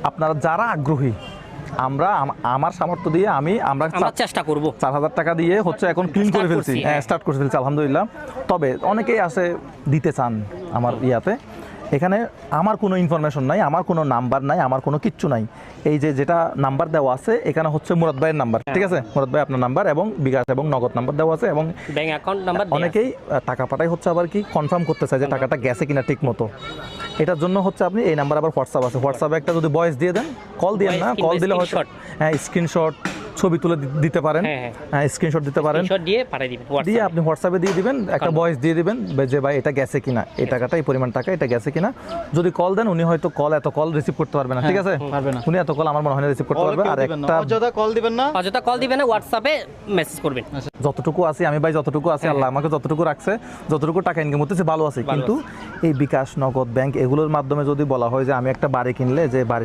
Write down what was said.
আপনারা যারা আগ্রহী, আমার সামর্থ্য দিয়ে আমরা চেষ্টা করব 4,000 টাকা দিয়ে হচ্ছে এখন ক্লিন করে ফেলছি, স্টার্ট করে ফেলছি আলহামদুলিল্লাহ। তবে অনেকেই আছে দিতে চান আমার ইয়াতে, এখানে আমার কোনো ইনফরমেশন নাই, আমার কোনো নাম্বার নাই, আমার কোনো কিচ্ছু নাই। এই যেটা নাম্বার দেওয়া আছে এখানে হচ্ছে মুরাদ ভাইয়ের নাম্বার, ঠিক আছে? মুরাদ ভাই আপনার নাম্বার এবং বিকাশ এবং নগদ নাম্বার দেওয়া আছে, এবং ব্যাংক অ্যাকাউন্ট নাম্বার অনেকেই টাকা পাঠাই হচ্ছে আবার কি কনফার্ম করতে চায় যে টাকাটা গেছে কিনা ঠিক মতো। এটার জন্য হচ্ছে আপনি এই নাম্বার, আবার হোয়াটসঅ্যাপ আছে, হোয়াটসঅ্যাপে একটা যদি ভয়েস দিয়ে দেন, কল দিয়ে না, কল দিলে হয়তো হ্যাঁ স্ক্রিনশট ছবি তুলে দিতে পারেন, হ্যাঁ স্ক্রিনশট দিতে পারেন, দিয়ে পাঠিয়ে দিবেন, দিয়ে আপনি হোয়াটসঅ্যাপে দিয়ে দিবেন, একটা ভয়েস দিয়ে দিবেন যে ভাই এটা গেছে কিনা, এই টাকাটা এই পরিমাণ টাকা এটা গেছে কিনা। যদি কল দেন উনি হয়তো এত কল রিসিভ করতে পারবে না, ঠিক আছে? পারবে না। উনি এত কল আমার মনে হয় না রিসিভ করতে পারবে। আর একটা অযথা কল দিবেন না, হোয়াটসঅ্যাপে মেসেজ করবেন। যতটুকু আছি আমি ভাই, যতটুকু আছি আল্লাহ আমাকে যতটুকু রাখছে, যতটুকু টাকা ইনকাম করতেছি ভালো আছে। কিন্তু এই বিকাশ, নগদ, ব্যাংক এগুলোর মাধ্যমে যদি বলা হয় যে আমি একটা বাড়ি কিনলে যে বাড়ি